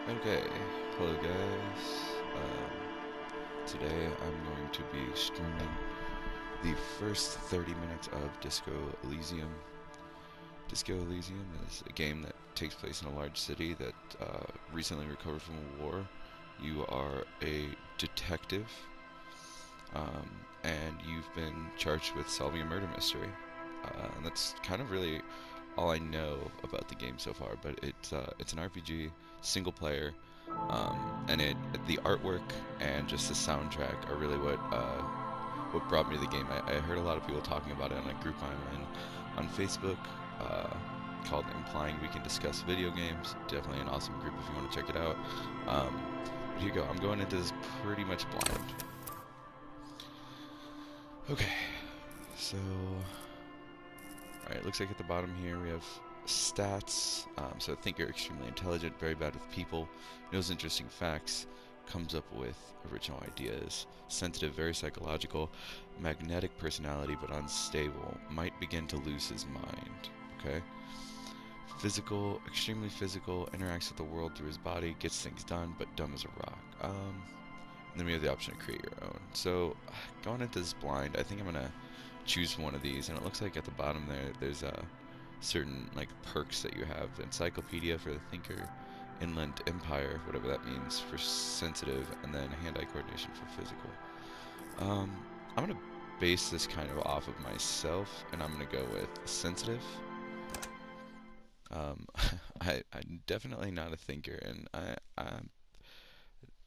Okay, hello guys. Today I'm going to be streaming the first 30 minutes of Disco Elysium. Disco Elysium is a game that takes place in a large city that recently recovered from a war. You are a detective, and you've been charged with solving a murder mystery. And that's kind of really all I know about the game so far. But it's an RPG, single player, and the artwork and just the soundtrack are really what brought me to the game. I heard a lot of people talking about it on a group I'm in on Facebook uh, called Implying We Can Discuss Video Games. Definitely an awesome group if you want to check it out. But here you go. I'm going into this pretty much blind. Okay, so alright, looks like at the bottom here we have stats. So think you're extremely intelligent, very bad with people, knows interesting facts, comes up with original ideas, sensitive, very psychological, magnetic personality but unstable, might begin to lose his mind. Okay? Physical, extremely physical, interacts with the world through his body, gets things done, but dumb as a rock. Then we have the option to create your own. So, going into this blind, I think I'm gonna choose one of these, and it looks like at the bottom there's certain like perks that you have: encyclopedia for the thinker, inland empire, whatever that means, for sensitive, and then hand-eye coordination for physical. Um, I'm gonna base this kind of off of myself, and I'm gonna go with sensitive. Um, I'm definitely not a thinker, and I'm,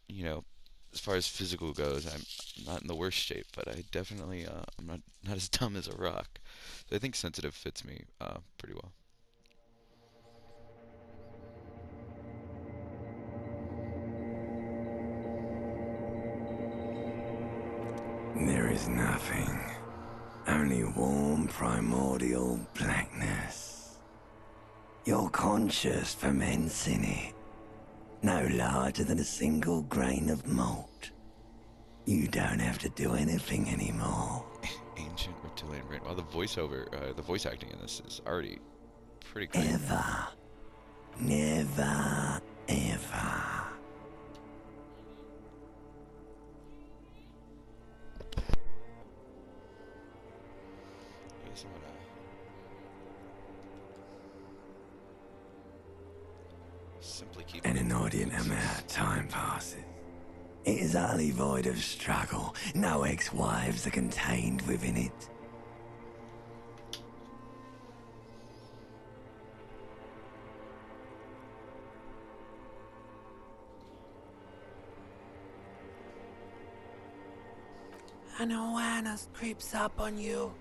you know, as far as physical goes, I'm not in the worst shape, but I definitely I'm not as dumb as a rock. So I think sensitive fits me pretty well. There is nothing, only warm primordial blackness. Your conscious ferments in it, no larger than a single grain of malt. You don't have to do anything anymore. Ancient reptilian brain. Wow, the voice acting in this is already pretty great. Ever, never, ever. I guess I'm gonna simply keep An it at inordinate amount of time passes. It is utterly void of struggle. No ex-wives are contained within it. An awareness creeps up on you.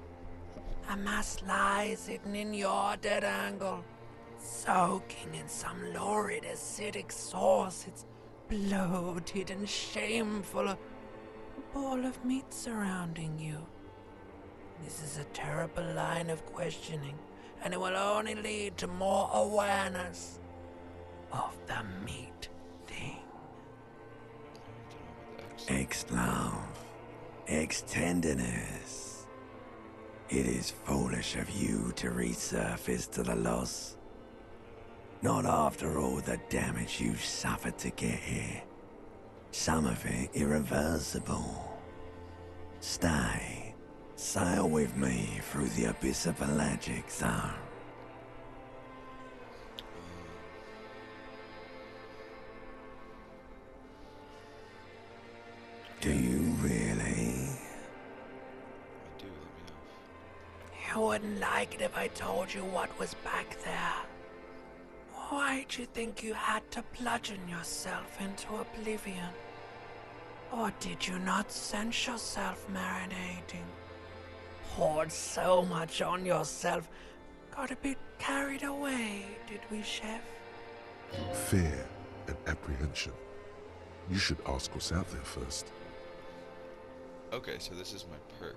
A mass lies hidden in your dead angle, soaking in some lurid acidic sauce. It's bloated and shameful, a ball of meat surrounding you. This is a terrible line of questioning, and it will only lead to more awareness of the meat thing. Ex-love, ex-tenderness. It is foolish of you to resurface to the loss. Not after all the damage you've suffered to get here. Some of it irreversible. Stay. Sail with me through the abyss of pelagic zone. Do you really? I do. Let me know. You wouldn't like it if I told you what was back there. Why'd you think you had to bludgeon yourself into oblivion? Or did you not sense yourself marinating? Poured so much on yourself, got a bit carried away, did we, Chef? Fear and apprehension. You should ask what's out there first. Okay, so this is my perk.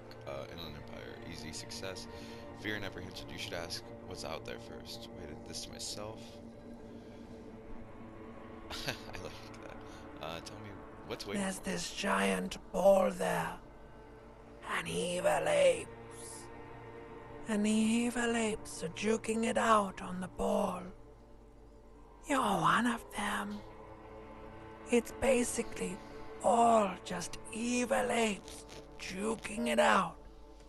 Inland Empire, easy success. Fear and apprehension. You should ask what's out there first. Wait, this to myself. I like that. Tell me what's waiting. There's this giant ball there. An evil apes. And the evil apes are juking it out on the ball. You're one of them. It's basically all just evil apes juking it out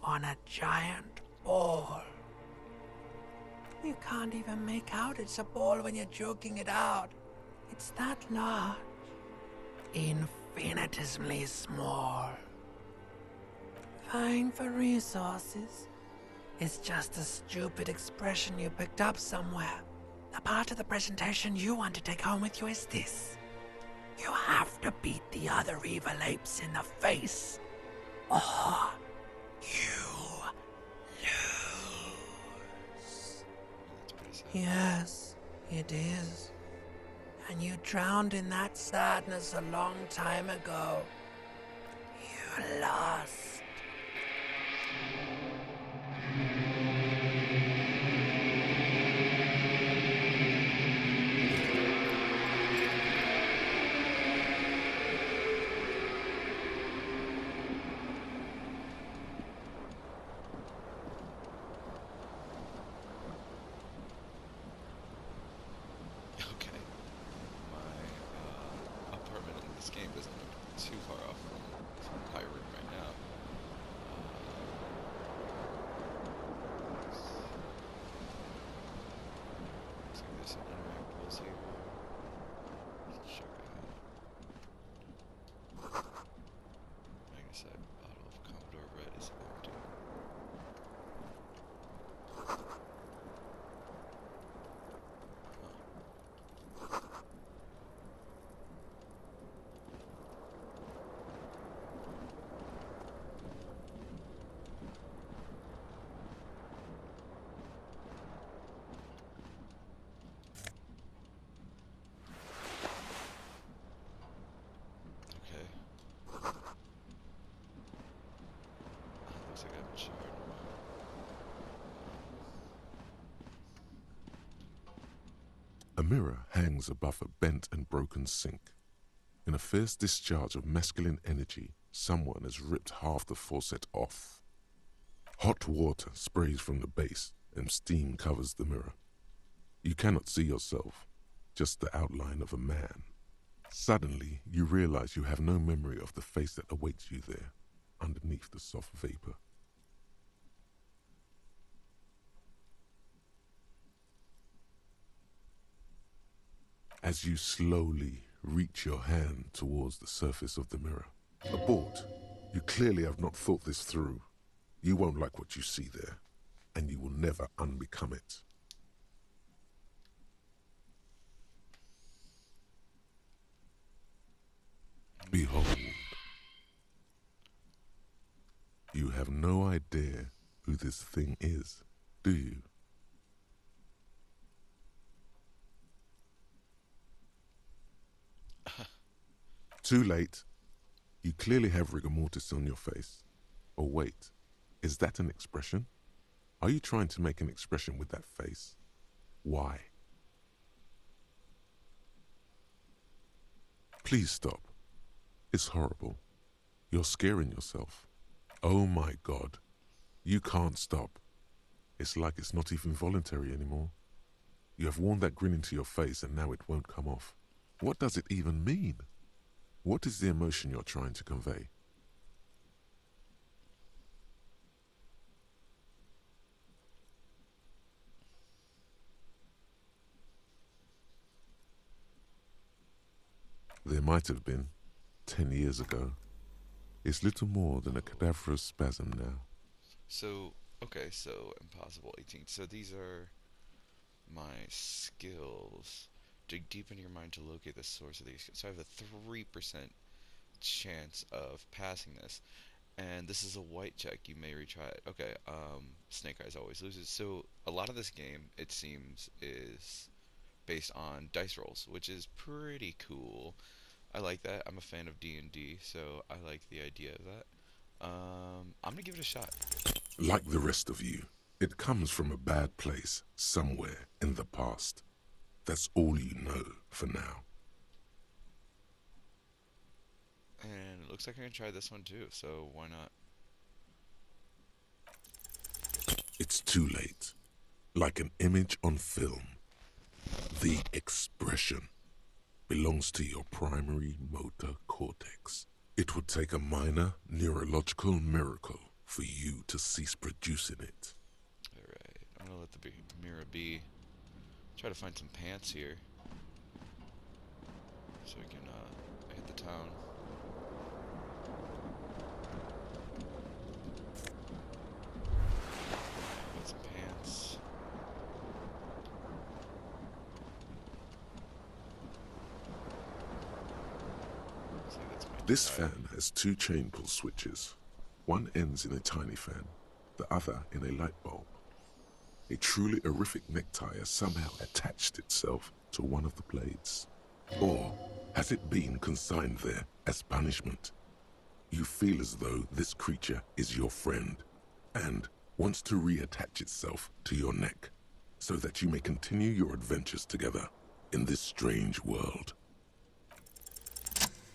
on a giant ball. You can't even make out it's a ball when you're juking it out. It's that large. Infinitesimally small. Vying for resources is just a stupid expression you picked up somewhere. The part of the presentation you want to take home with you is this. You have to beat the other evil apes in the face, or you lose. That's pretty sad. Yes, it is. And you drowned in that sadness a long time ago. You lost. Okay. My apartment in this game doesn't look too far off from my room right now. Looks like there's some unreactables here. Let's check it out. Magnesite bottle of Commodore Red is empty. Okay. Looks like I haven't showered in a while. A mirror hangs above a bent and broken sink. In a fierce discharge of masculine energy, someone has ripped half the faucet off. Hot water sprays from the base and steam covers the mirror. You cannot see yourself, just the outline of a man. Suddenly, you realize you have no memory of the face that awaits you there, underneath the soft vapor. As you slowly reach your hand towards the surface of the mirror. Abort. You clearly have not thought this through. You won't like what you see there, and you will never unbecome it. Behold. You have no idea who this thing is, do you? Too late. You clearly have rigor mortis on your face. Or wait, is that an expression? Are you trying to make an expression with that face? Why? Please stop. It's horrible. You're scaring yourself. Oh my God. You can't stop. It's like it's not even voluntary anymore. You have worn that grin into your face and now it won't come off. What does it even mean? What is the emotion you're trying to convey? There might have been, 10 years ago. It's little more than a cadaverous spasm now. So, okay, so impossible 18. So these are my skills. Dig deep into your mind to locate the source of these skills. So I have a 3% chance of passing this. And this is a white check. You may retry it. Okay, Snake Eyes always loses. So a lot of this game, it seems, is based on dice rolls, which is pretty cool. I like that. I'm a fan of D&D, so I like the idea of that. I'm gonna give it a shot. Like the rest of you, it comes from a bad place somewhere in the past. That's all you know for now. And it looks like I can try this one too, so why not? It's too late. Like an image on film. The expression. belongs to your primary motor cortex. It would take a minor neurological miracle for you to cease producing it. Alright, I'm gonna let the mirror be. Try to find some pants here. So we can hit the town. Got some pants. See, that's my This tire. fan has two chain pull switches. One ends in a tiny fan, the other in a light bulb. A truly horrific necktie has somehow attached itself to one of the blades. Or has it been consigned there as punishment? You feel as though this creature is your friend and wants to reattach itself to your neck so that you may continue your adventures together in this strange world.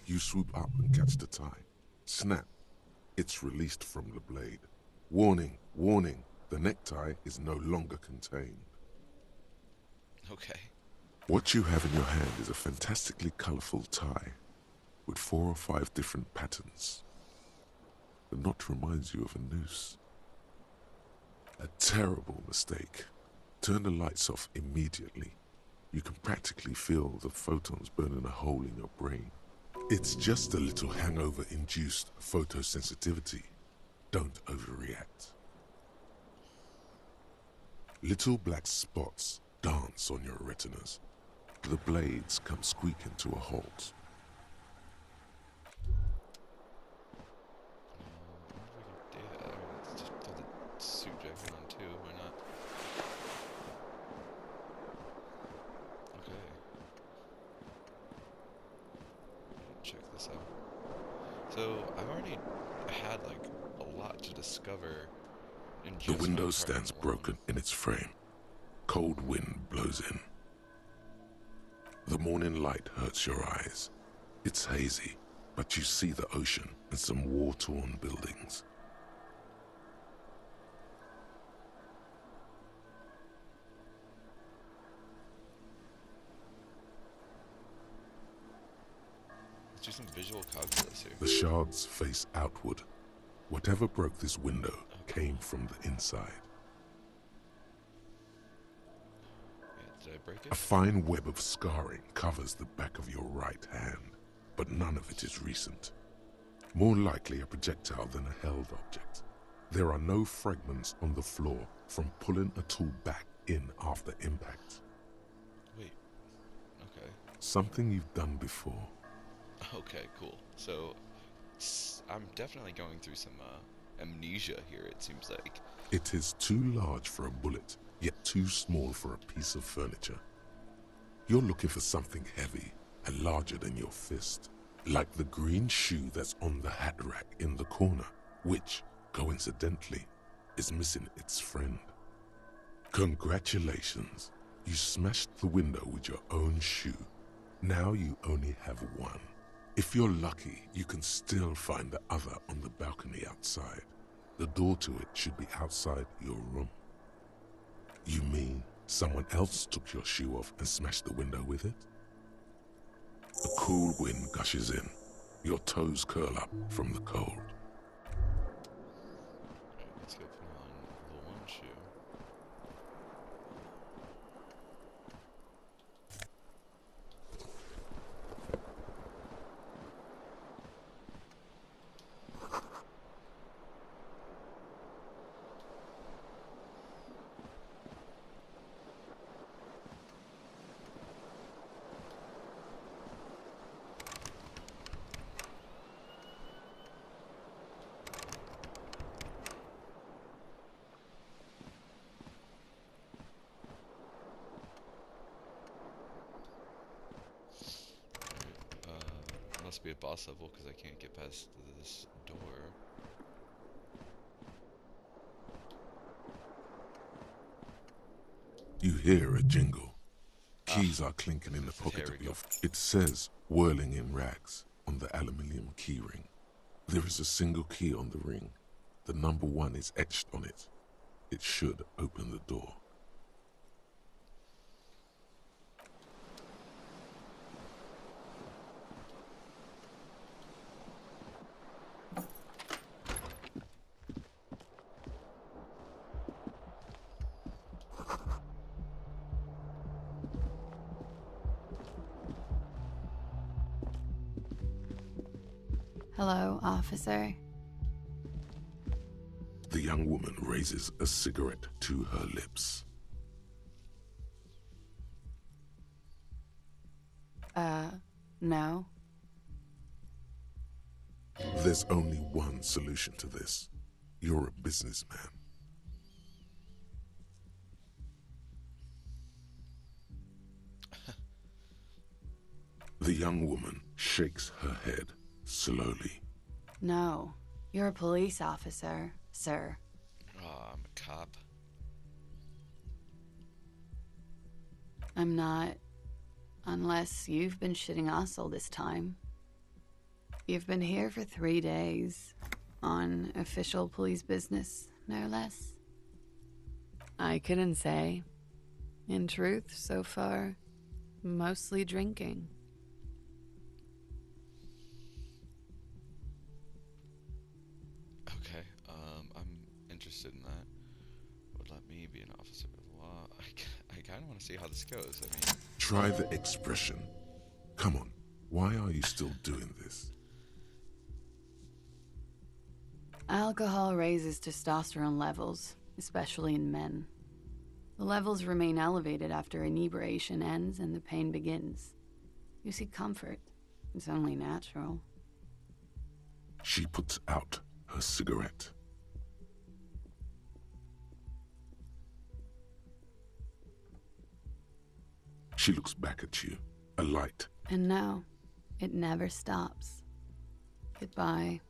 You swoop up and catch the tie. Snap. It's released from the blade. Warning, warning, the necktie is no longer contained. Okay. What you have in your hand is a fantastically colorful tie with 4 or 5 different patterns. The knot reminds you of a noose. A terrible mistake. Turn the lights off immediately. You can practically feel the photons burning a hole in your brain. It's just a little hangover-induced photosensitivity. Don't overreact. Little black spots dance on your retinas. The blades come squeaking to a halt. I wonder if we can let's just throw the suit jacket on too, why not? Okay. Check this out. So, I've already had like a lot to discover in The just window my stands apartment alone. broken in its frame. Cold wind blows in. The morning light hurts your eyes. It's hazy, but you see the ocean and some war-torn buildings. Let's do some visual calculus here. The shards face outward. Whatever broke this window came from the inside. Yeah, did I break A it? fine web of scarring covers the back of your right hand, but none of it is recent. More likely a projectile than a held object. There are no fragments on the floor from pulling a tool back in after impact. Wait. Okay. Something you've done before. Okay, cool. So, I'm definitely going through some amnesia here, it seems like. It is too large for a bullet, yet too small for a piece of furniture. You're looking for something heavy and larger than your fist, like the green shoe that's on the hat rack in the corner, which, coincidentally, is missing its friend. Congratulations, you smashed the window with your own shoe. Now you only have one. If you're lucky, you can still find the other on the balcony outside. The door to it should be outside your room. You mean someone else took your shoe off and smashed the window with it? A cool wind gushes in. Your toes curl up from the cold. Alright, let's go put on the one shoe. Must be a boss level because I can't get past this door. You hear a jingle. Keys are clinking in the pocket There of we your... go. It says, whirling in rags, on the aluminium key ring. There is a single key on the ring. The number 1 is etched on it. It should open the door. Hello, officer. The young woman raises a cigarette to her lips. No. There's only one solution to this. You're a businessman. The young woman shakes her head slowly. No. You're a police officer, sir. Oh, I'm a cop. I'm not. Unless you've been shitting us all this time. You've been here for 3 days. On official police business, no less. I couldn't say. In truth, so far, mostly drinking. Okay, I'm interested in that. Would let me be an officer of the law. I kind of want to see how this goes. I mean, Try the expression. Come on, why are you still doing this? Alcohol raises testosterone levels, especially in men. The levels remain elevated after inebriation ends and the pain begins. You seek comfort. It's only natural. She puts out her cigarette. She looks back at you, a light. And no, it never stops. Goodbye.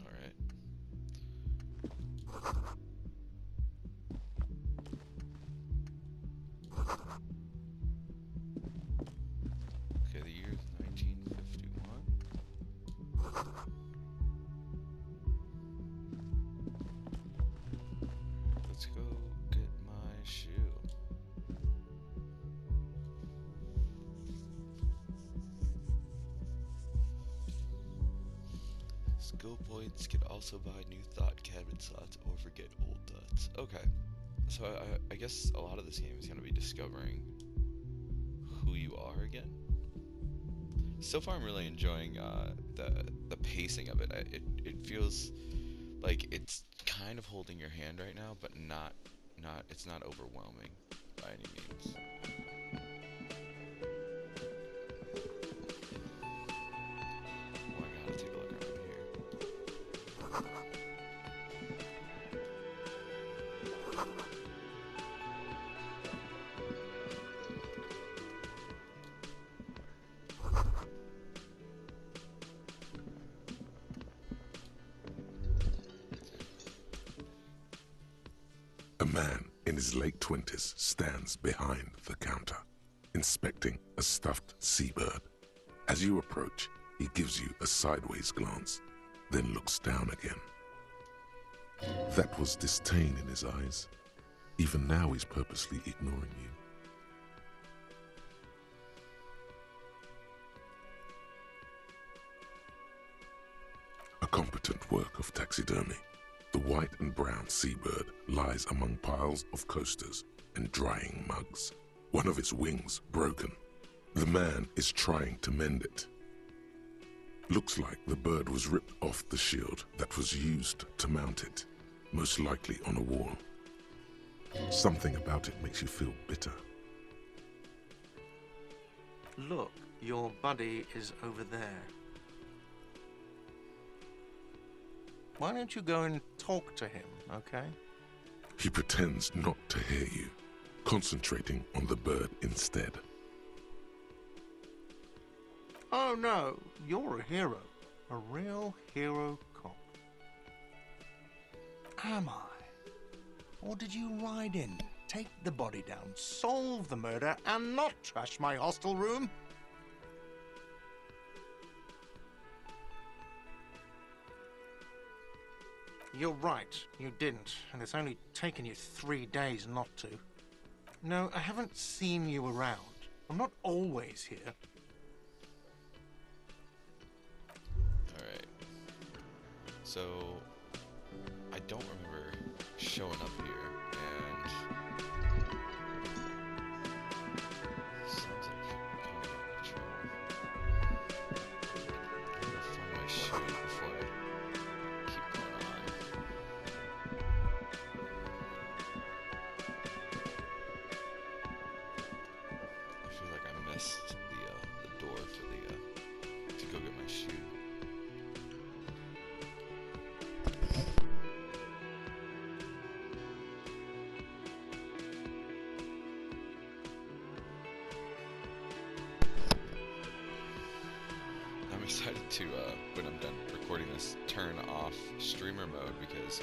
all right. Okay, the year is 1951. Let's go get my shoe. Skill points can also buy new thought cabinet slots or forget old thoughts. Okay, so I guess a lot of this game is going to be discovering who you are again. So far, I'm really enjoying the pacing of it. It feels like it's kind of holding your hand right now, but it's not overwhelming by any means. Oh, I gotta take a look around here. A man in his late 20s stands behind the counter, inspecting a stuffed seabird. As you approach, he gives you a sideways glance, then looks down again. That was disdain in his eyes. Even now he's purposely ignoring you. A competent work of taxidermy. The white and brown seabird lies among piles of coasters and drying mugs. One of its wings broken. The man is trying to mend it. Looks like the bird was ripped off the shield that was used to mount it, most likely on a wall. Something about it makes you feel bitter. Look, your buddy is over there. Why don't you go and talk to him, okay? He pretends not to hear you, concentrating on the bird instead. Oh no, you're a hero. A real hero cop. Am I? Or did you ride in, take the body down, solve the murder, and not trash my hostel room? You're right, you didn't, and it's only taken you 3 days not to. No, I haven't seen you around. I'm not always here. Alright. So, I don't remember showing up here, and sounds like kind of missed the door for to go get my shoe. I'm excited to, when I'm done recording this, turn off streamer mode because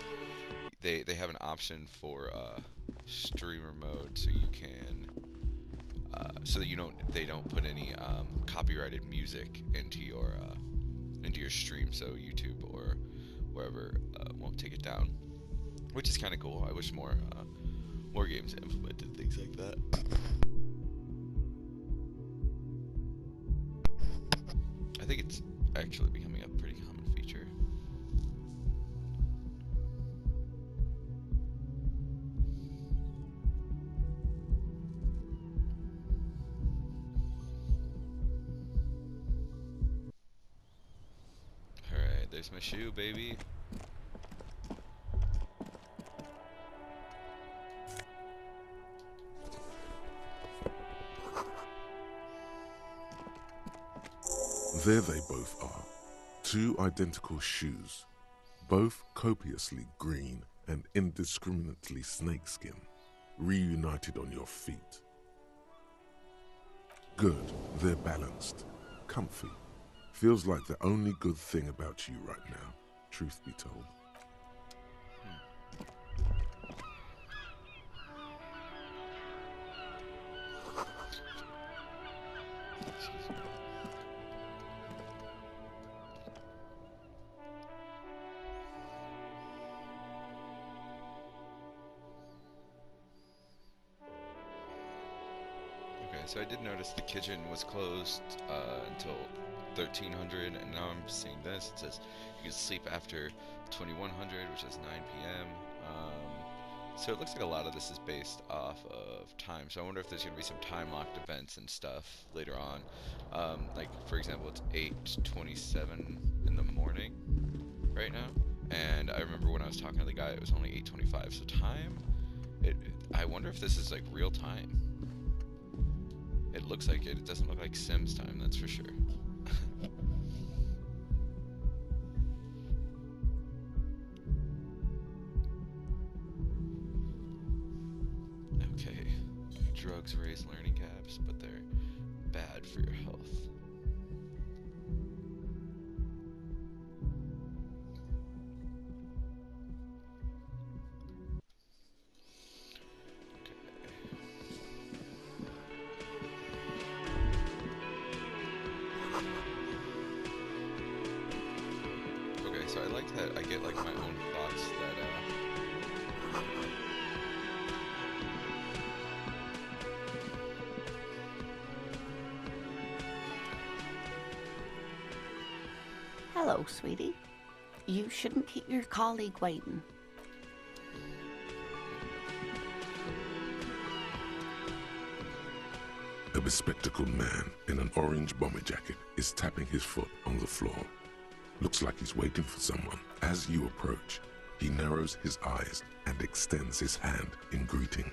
they have an option for streamer mode, so you can so that they don't put any copyrighted music into your stream, so YouTube or wherever won't take it down, which is kind of cool. I wish more games implemented things like that. I think it's actually becoming a pretty common feature. Alright, there's my shoe, baby. There they both are, two identical shoes, both copiously green and indiscriminately snakeskin, reunited on your feet. Good, they're balanced, comfy. Feels like the only good thing about you right now, truth be told. So I did notice the kitchen was closed until 1300, and now I'm seeing this. It says you can sleep after 2100, which is 9 p.m. So it looks like a lot of this is based off of time. So I wonder if there's going to be some time-locked events and stuff later on. Like, for example, it's 8:27 in the morning right now. And I remember when I was talking to the guy, it was only 8:25. So time, I wonder if this is like real time. It looks like it. It doesn't look like Sims time, that's for sure. Okay. Drugs raise learning gaps, but they're bad for your health. So I like that I get like my own thoughts that Hello, sweetie. You shouldn't keep your colleague waiting. A bespectacled man in an orange bomber jacket is tapping his foot on the floor. Looks like he's waiting for someone. As you approach, he narrows his eyes and extends his hand in greeting.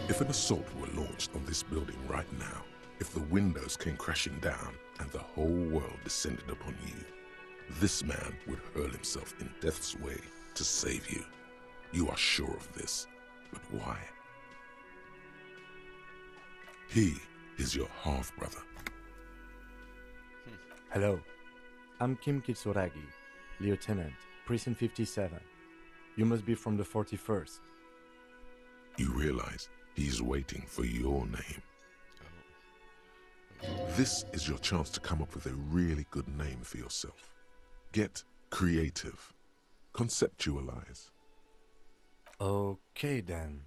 If an assault were launched on this building right now, if the windows came crashing down and the whole world descended upon you, this man would hurl himself in death's way to save you. You are sure of this, but why? He is your half-brother. Hello. I'm Kim Kitsuragi, Lieutenant, Prison 57. You must be from the 41st. You realize he's waiting for your name. This is your chance to come up with a really good name for yourself. Get creative. Conceptualize. Okay then.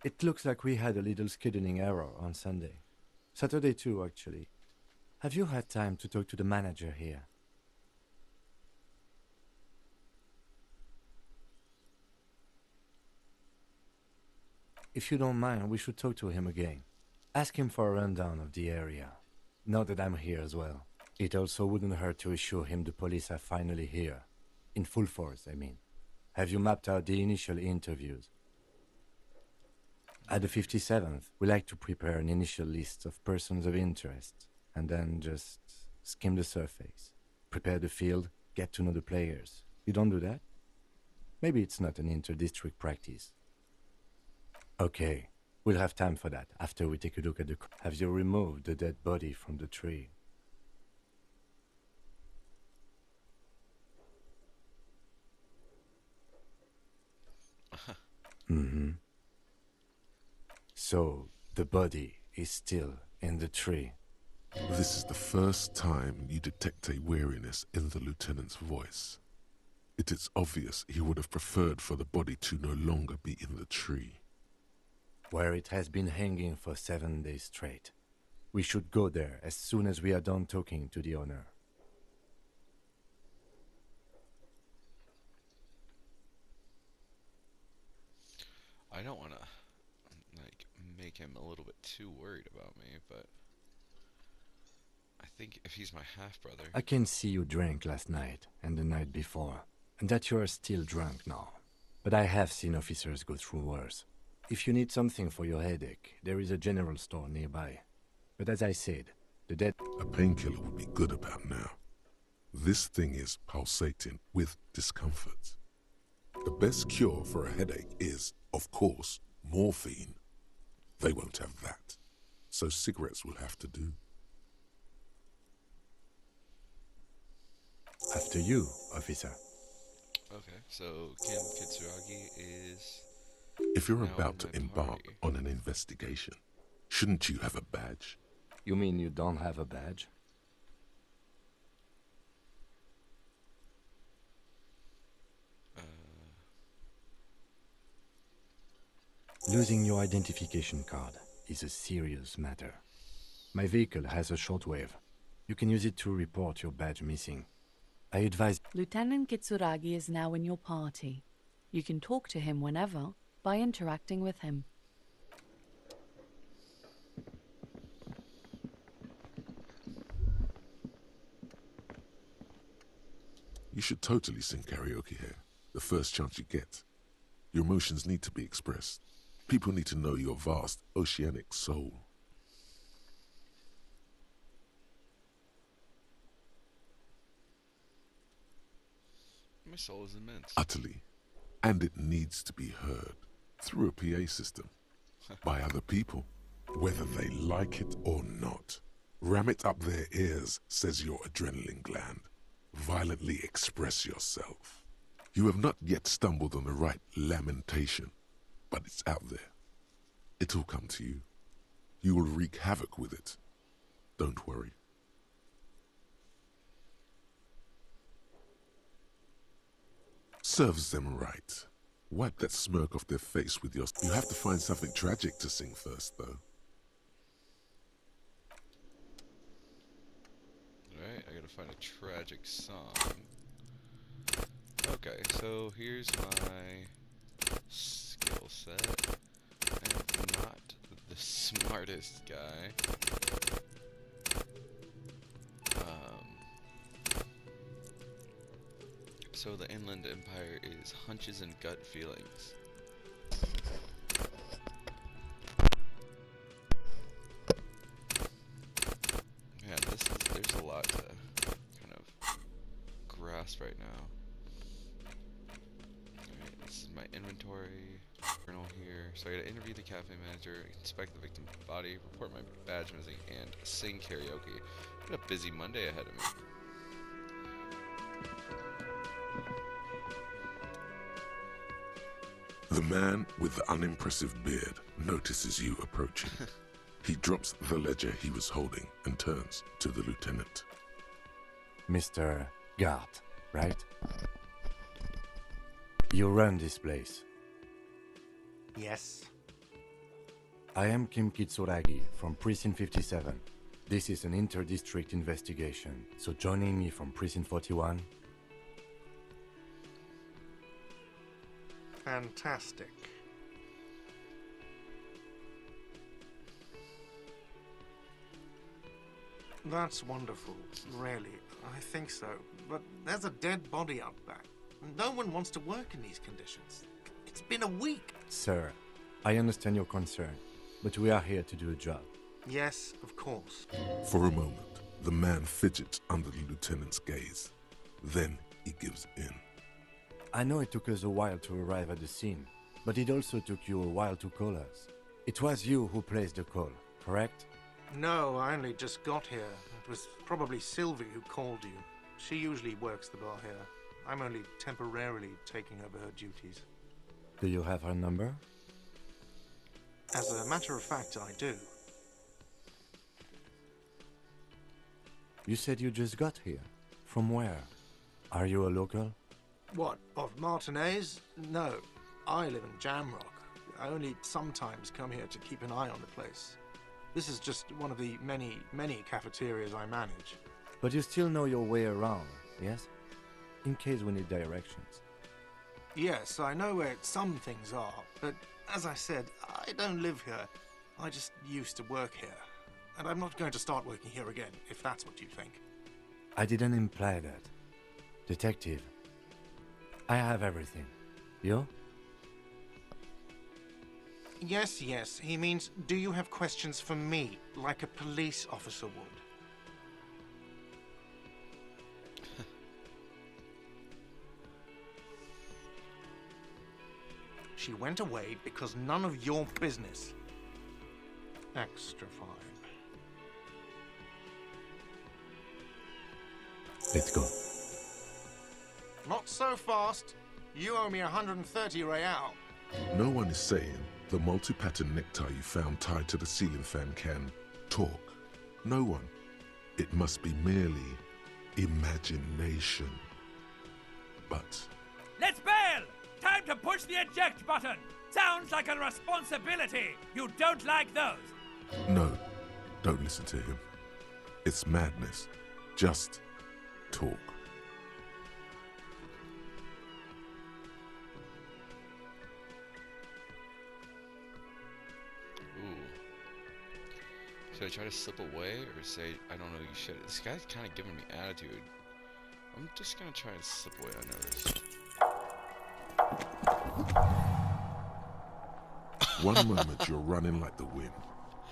It looks like we had a little scheduling error on Sunday. Saturday too, actually. Have you had time to talk to the manager here? If you don't mind, we should talk to him again. Ask him for a rundown of the area. Now that I'm here as well. It also wouldn't hurt to assure him the police are finally here. In full force, I mean. Have you mapped out the initial interviews? At the 57th, we like to prepare an initial list of persons of interest, and then just skim the surface. Prepare the field, get to know the players. You don't do that? Maybe it's not an inter-district practice. Okay, we'll have time for that after we take a look at the... Have you removed the dead body from the tree? Mm-hmm. So, the body is still in the tree. This is the first time you detect a weariness in the lieutenant's voice. It is obvious he would have preferred for the body to no longer be in the tree. Where it has been hanging for 7 days straight. We should go there as soon as we are done talking to the owner. I don't want to, like, make him a little bit too worried about me, but I think if he's my half-brother... I can see you drank last night and the night before, and that you are still drunk now. But I have seen officers go through worse. If you need something for your headache, there is a general store nearby. But as I said, the dead... A painkiller would be good about now. This thing is pulsating with discomfort. The best cure for a headache is, of course, morphine. They won't have that, so cigarettes will have to do. After you, officer. Okay, so Kim Kitsuragi is... If you're now about in to my embark party. on an investigation, shouldn't you have a badge? You mean you don't have a badge? Losing your identification card is a serious matter. My vehicle has a shortwave. You can use it to report your badge missing. I advise... Lieutenant Kitsuragi is now in your party. You can talk to him whenever by interacting with him. You should totally sing karaoke here, the first chance you get. Your emotions need to be expressed. People need to know your vast, oceanic soul. My soul is immense. Utterly. And it needs to be heard through a PA system by other people, whether they like it or not. Ram it up their ears, says your adrenaline gland. Violently express yourself. You have not yet stumbled on the right lamentation, but it's out there. It'll come to you. You will wreak havoc with it. Don't worry. Serves them right. Wipe that smirk off their face with your... You have to find something tragic to sing first, though. Alright, I gotta find a tragic song. Okay, so here's my skill set. I'm not the smartest guy. So the Inland Empire is hunches and gut feelings. Man, there's a lot to kind of grasp right now. Alright, this is my inventory journal here. So I gotta interview the cafe manager, inspect the victim's body, report my badge missing, and sing karaoke. Got a busy Monday ahead of me. The man with the unimpressive beard notices you approaching. He drops the ledger he was holding and turns to the lieutenant. Mr. Gart, right? You run this place. Yes. I am Kim Kitsuragi from Precinct 57. This is an inter-district investigation, so joining me from Precinct 41... Fantastic. That's wonderful, really. I think so. But there's a dead body out back. No one wants to work in these conditions. It's been a week. Sir, I understand your concern, but we are here to do a job. Yes, of course. For a moment, the man fidgets under the lieutenant's gaze. Then he gives in. I know it took us a while to arrive at the scene, but it also took you a while to call us. It was you who placed the call, correct? No, I only just got here. It was probably Sylvie who called you. She usually works the bar here. I'm only temporarily taking over her duties. Do you have her number? As a matter of fact, I do. You said you just got here. From where? Are you a local? What, of Martinez? No, I live in Jamrock. I only sometimes come here to keep an eye on the place. This is just one of the many, many cafeterias I manage. But you still know your way around, yes? In case we need directions. Yes, I know where some things are, but as I said, I don't live here. I just used to work here. And I'm not going to start working here again, if that's what you think. I didn't imply that. Detective, I have everything. You? Yes, yes. He means, do you have questions for me, like a police officer would? She went away because none of your business. Extra fine. Let's go. Not so fast. You owe me 130 real. No one is saying the multi-pattern necktie you found tied to the ceiling fan can talk. No one. It must be merely imagination. But Let's bail! Time to push the eject button! Sounds like a responsibility! You don't like those! no, don't listen to him. It's madness. Just talk. Ooh. Should I try to slip away or say, I don't know, you should? This guy's kind of giving me attitude. I'm just gonna try and slip away, I noticed. One moment you're running like the wind.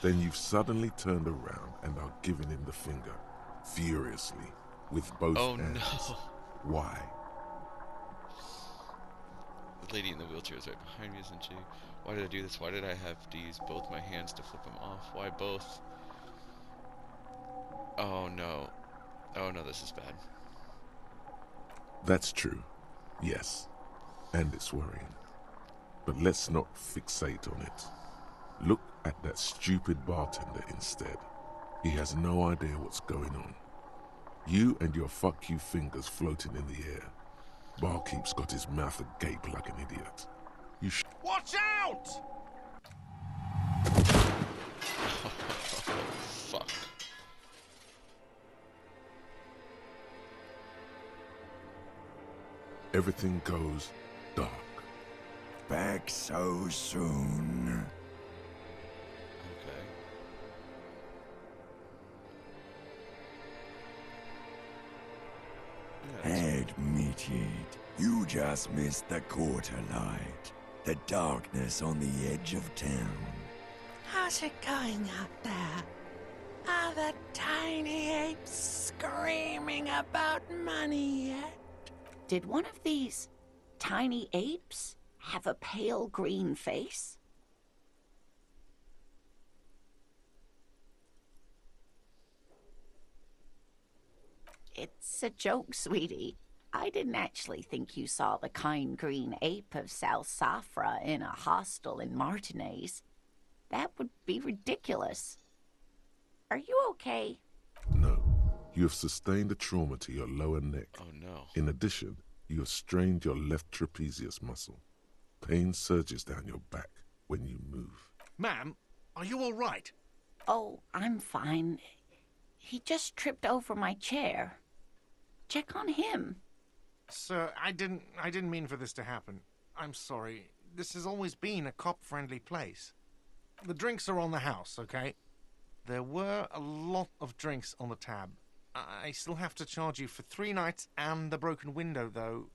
Then you've suddenly turned around and are giving him the finger, furiously, with both Oh hands. no! Why? The lady in the wheelchair is right behind me, isn't she? Why did I do this? Why did I have to use both my hands to flip him off? Why both? Oh no. Oh no, this is bad. That's true. Yes. And it's worrying. But let's not fixate on it. Look at that stupid bartender instead. He has no idea what's going on. You and your fuck you fingers floating in the air. Barkeep's got his mouth agape like an idiot. You Watch out! Fuck. Everything goes dark. Back so soon. Okay. Yeah, that's Admit it, you just missed the quarter light. The darkness on the edge of town. How's it going out there? Are the tiny apes screaming about money yet? Did one of these tiny apes have a pale green face? It's a joke, sweetie. I didn't actually think you saw the kind green ape of South Safra in a hostel in Martinez. That would be ridiculous. Are you okay? No. You have sustained a trauma to your lower neck. Oh no. In addition, you have strained your left trapezius muscle. Pain surges down your back when you move. Ma'am, are you all right? Oh, I'm fine. He just tripped over my chair. Check on him. Sir, I didn't mean for this to happen. I'm sorry. This has always been a cop-friendly place. The drinks are on the house, okay? There were a lot of drinks on the tab. I still have to charge you for 3 nights and the broken window, though.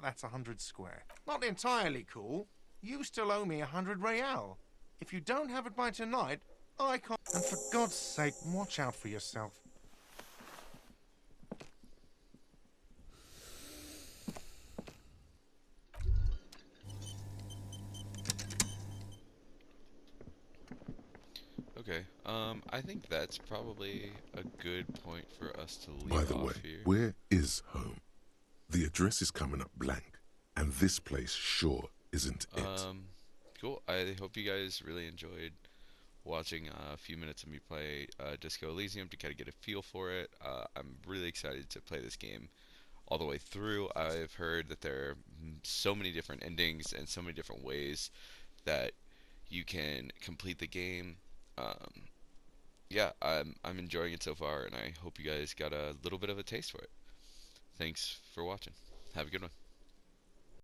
That's 100 square. Not entirely cool. You still owe me 100 real. If you don't have it by tonight, I can't. And for God's sake, watch out for yourself. Okay, I think that's probably a good point for us to By leave the way, off here. where is home? The address is coming up blank, and this place sure isn't it. Cool. I hope you guys really enjoyed watching a few minutes of me play Disco Elysium to kind of get a feel for it. I'm really excited to play this game all the way through. I've heard that there are so many different endings and so many different ways that you can complete the game. Yeah, I'm enjoying it so far, and I hope you guys got a little bit of a taste for it. Thanks for watching. Have a good one.